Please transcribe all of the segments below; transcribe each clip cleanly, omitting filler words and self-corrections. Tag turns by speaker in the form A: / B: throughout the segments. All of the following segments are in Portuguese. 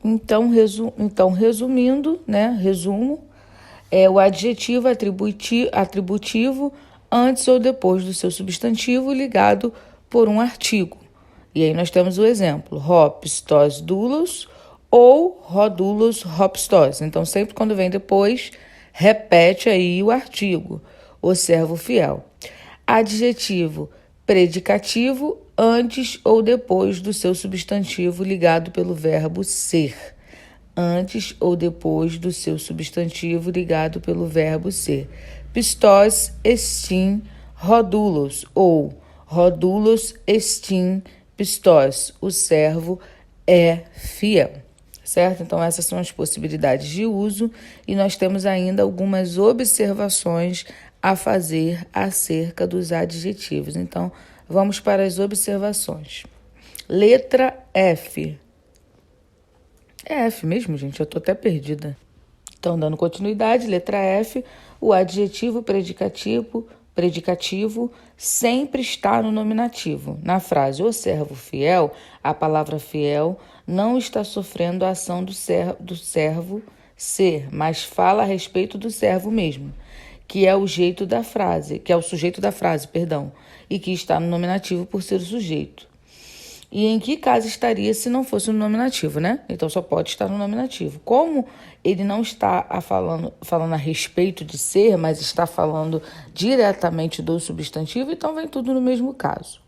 A: Então, resumindo, né? Resumo, é o adjetivo atributivo antes ou depois do seu substantivo ligado por um artigo. E aí nós temos o exemplo, hopstos doulos ou rodulos hopstos. Então, sempre quando vem depois, repete aí o artigo, o servo fiel. Adjetivo predicativo antes ou depois do seu substantivo ligado pelo verbo ser. Antes ou depois do seu substantivo ligado pelo verbo ser. Pistos estin rodulos ou rodulos estin pistos. O servo é fiel. Certo? Então, essas são as possibilidades de uso e nós temos ainda algumas observações a fazer acerca dos adjetivos. Então, vamos para as observações. Letra F. É F mesmo, gente? Eu tô até perdida. Então, dando continuidade, letra F, o adjetivo predicativo sempre está no nominativo. Na frase o servo fiel, a palavra fiel não está sofrendo a ação do servo ser, mas fala a respeito do servo mesmo, que é o sujeito da frase, e que está no nominativo por ser o sujeito. E em que caso estaria se não fosse no nominativo, né? Então só pode estar no nominativo. Como ele não está falando a respeito de ser, mas está falando diretamente do substantivo, então vem tudo no mesmo caso.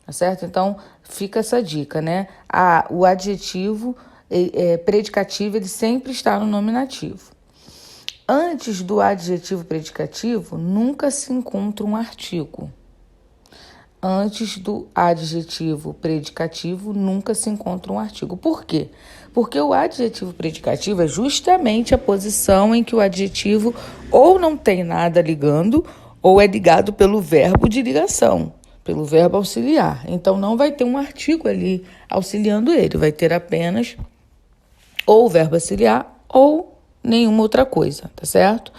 A: Tá certo? Então fica essa dica, né? O adjetivo predicativo, ele sempre está no nominativo. Antes do adjetivo predicativo, nunca se encontra um artigo. Antes do adjetivo predicativo, nunca se encontra um artigo. Por quê? Porque o adjetivo predicativo é justamente a posição em que o adjetivo ou não tem nada ligando, ou é ligado pelo verbo de ligação, pelo verbo auxiliar. Então, não vai ter um artigo ali auxiliando ele, vai ter apenas ou o verbo auxiliar ou nenhuma outra coisa, tá certo?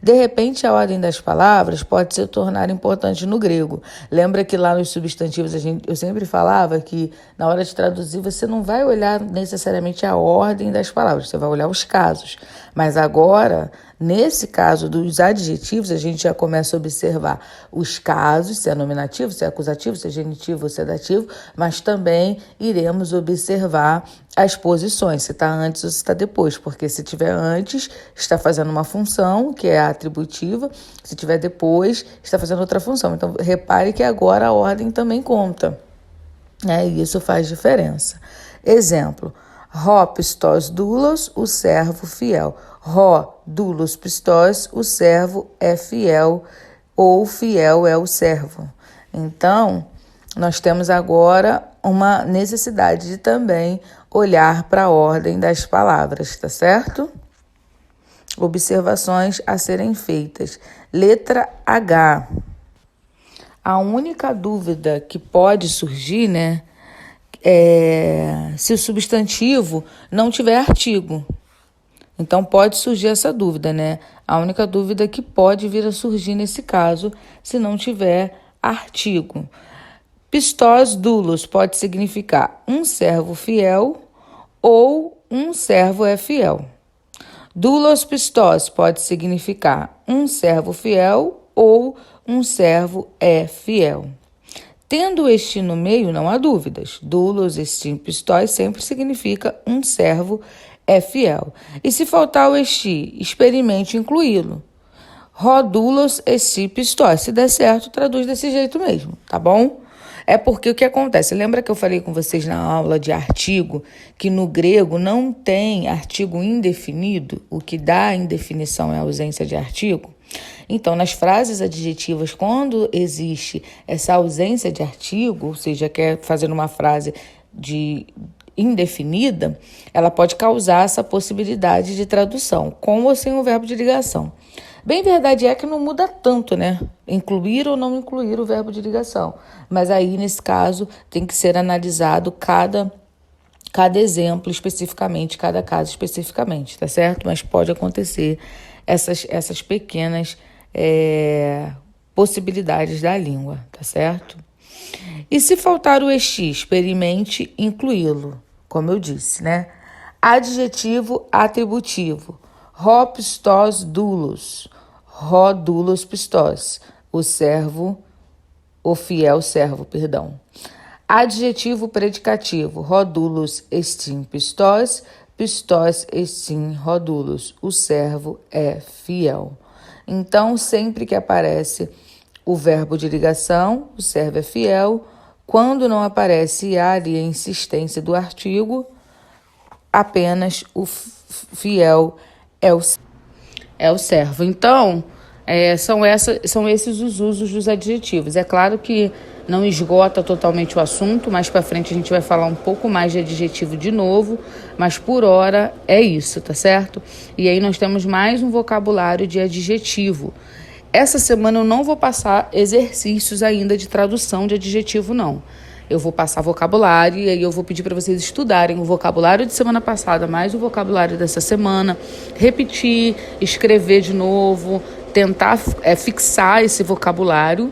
A: De repente, a ordem das palavras pode se tornar importante no grego. Lembra que lá nos substantivos eu sempre falava que na hora de traduzir você não vai olhar necessariamente a ordem das palavras, você vai olhar os casos. Mas agora, nesse caso dos adjetivos, a gente já começa a observar os casos, se é nominativo, se é acusativo, se é genitivo ou sedativo, mas também iremos observar as posições, se está antes ou se está depois, porque se tiver antes, está fazendo uma função, que é a atributiva, se tiver depois, está fazendo outra função. Então, repare que agora a ordem também conta, né? E isso faz diferença. Exemplo, Rho pistos doulos, o servo fiel. Rho doulos pistos, o servo é fiel, ou fiel é o servo. Então, nós temos agora uma necessidade de também olhar para a ordem das palavras, tá certo? Observações a serem feitas. Letra H. A única dúvida que pode surgir, né, é se o substantivo não tiver artigo. Então, pode surgir essa dúvida, né? A única dúvida que pode vir a surgir nesse caso, se não tiver artigo. Pistos doulos pode significar um servo fiel ou um servo é fiel. Doulos pistos pode significar um servo fiel ou um servo é fiel. Tendo este no meio, não há dúvidas. Doulos estim pistos sempre significa um servo é fiel. E se faltar o esti, experimente incluí-lo. Rodulos esti pistos. Se der certo, traduz desse jeito mesmo, tá bom? É porque o que acontece? Lembra que eu falei com vocês na aula de artigo que no grego não tem artigo indefinido? O que dá indefinição é a ausência de artigo? Então, nas frases adjetivas, quando existe essa ausência de artigo, ou seja, quer fazer uma frase indefinida, ela pode causar essa possibilidade de tradução, com ou sem o verbo de ligação. Bem verdade é que não muda tanto, né? Incluir ou não incluir o verbo de ligação. Mas aí, nesse caso, tem que ser analisado cada exemplo especificamente, cada caso especificamente, tá certo? Mas pode acontecer essas pequenas possibilidades da língua, tá certo? E se faltar o esti, experimente incluí-lo, como eu disse, né? Adjetivo atributivo. Rho pistos doulos. Rho doulos pistos. O fiel servo, perdão. Adjetivo predicativo. Rho doulos estin pistos. Pistos estin rho doulos. O servo é fiel. Então, sempre que aparece o verbo de ligação, o servo é fiel. Quando não aparece e há ali a insistência do artigo, apenas o fiel é o servo. Então, são esses os usos dos adjetivos. É claro que não esgota totalmente o assunto, mais para frente a gente vai falar um pouco mais de adjetivo de novo, mas por hora é isso, tá certo? E aí nós temos mais um vocabulário de adjetivo. Essa semana eu não vou passar exercícios ainda de tradução de adjetivo, não. Eu vou passar vocabulário e aí eu vou pedir para vocês estudarem o vocabulário de semana passada, mais o vocabulário dessa semana, repetir, escrever de novo, tentar fixar esse vocabulário,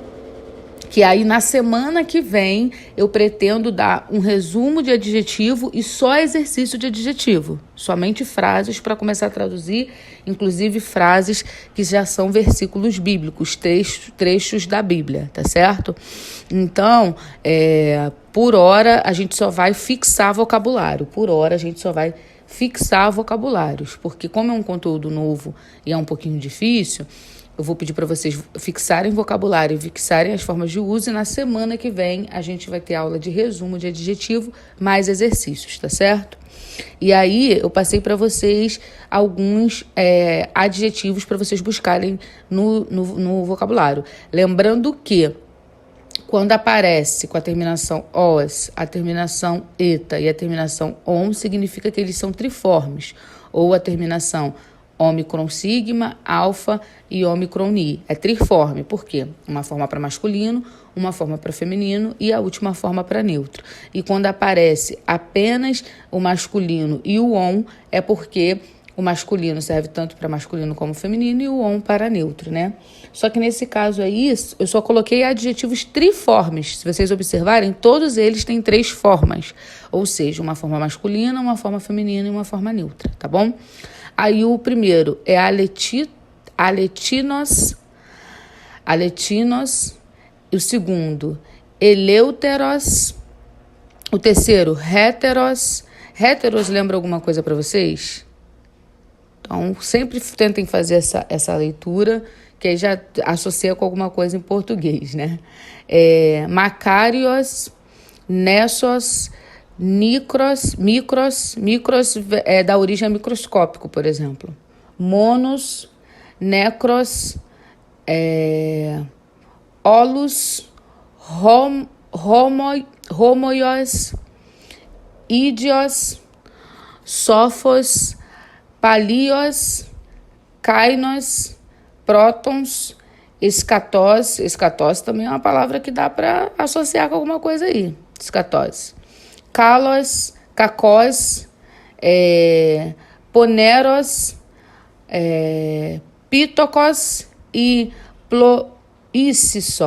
A: que aí na semana que vem eu pretendo dar um resumo de adjetivo e só exercício de adjetivo, somente frases para começar a traduzir, inclusive frases que já são versículos bíblicos, trechos da Bíblia, tá certo? Então, por hora a gente só vai fixar vocabulário, vocabulários, porque como é um conteúdo novo e é um pouquinho difícil, eu vou pedir para vocês fixarem vocabulário, fixarem as formas de uso e na semana que vem a gente vai ter aula de resumo de adjetivo mais exercícios, tá certo? E aí eu passei para vocês alguns adjetivos para vocês buscarem no vocabulário. Lembrando que quando aparece com a terminação os, a terminação eta e a terminação on, significa que eles são triformes, ou a terminação ômicron sigma, alfa e ômicron ni. É triforme, por quê? Uma forma para masculino, uma forma para feminino e a última forma para neutro. E quando aparece apenas o masculino e o on, é porque o masculino serve tanto para masculino como feminino e o on para neutro, né? Só que nesse caso aí, eu só coloquei adjetivos triformes. Se vocês observarem, todos eles têm 3 formas. Ou seja, uma forma masculina, uma forma feminina e uma forma neutra, tá bom? Aí o primeiro é aletinos. O segundo, eleuteros. O terceiro, heteros. Heteros lembra alguma coisa para vocês? Então, sempre tentem fazer essa leitura, que aí já associa com alguma coisa em português, né? Macários, nessos, micros da origem a microscópico, por exemplo. Monos, necros, olus, homoios, ídios, sofos, palios, kainos, prótons, escatós. Escatós também é uma palavra que dá para associar com alguma coisa aí. Escatós. Kalos, cacós, poneros, pítocos e ploícios.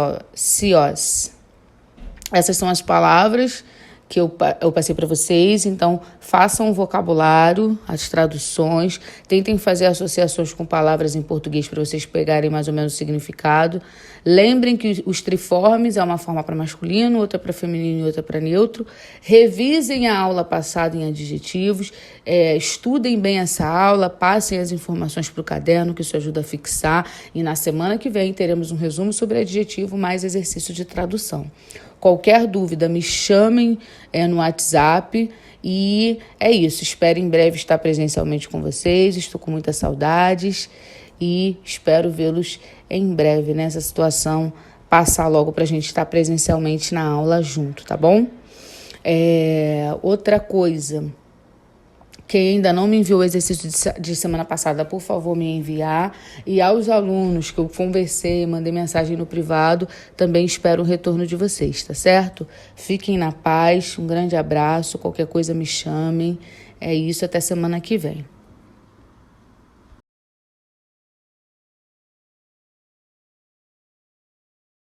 A: Essas são as palavras que eu passei para vocês, então façam o vocabulário, as traduções, tentem fazer associações com palavras em português para vocês pegarem mais ou menos o significado. Lembrem que os triformes é uma forma para masculino, outra para feminino e outra para neutro. Revisem a aula passada em adjetivos, estudem bem essa aula, passem as informações para o caderno, que isso ajuda a fixar, e na semana que vem teremos um resumo sobre adjetivo mais exercício de tradução. Qualquer dúvida, me chamem no WhatsApp e é isso. Espero em breve estar presencialmente com vocês. Estou com muitas saudades e espero vê-los em breve nessa situação. Passar logo para a gente estar presencialmente na aula junto, tá bom? Outra coisa, quem ainda não me enviou o exercício de semana passada, por favor, me enviar. E aos alunos que eu conversei, mandei mensagem no privado, também espero o retorno de vocês, tá certo? Fiquem na paz, um grande abraço, qualquer coisa me chamem. É isso, até semana que vem.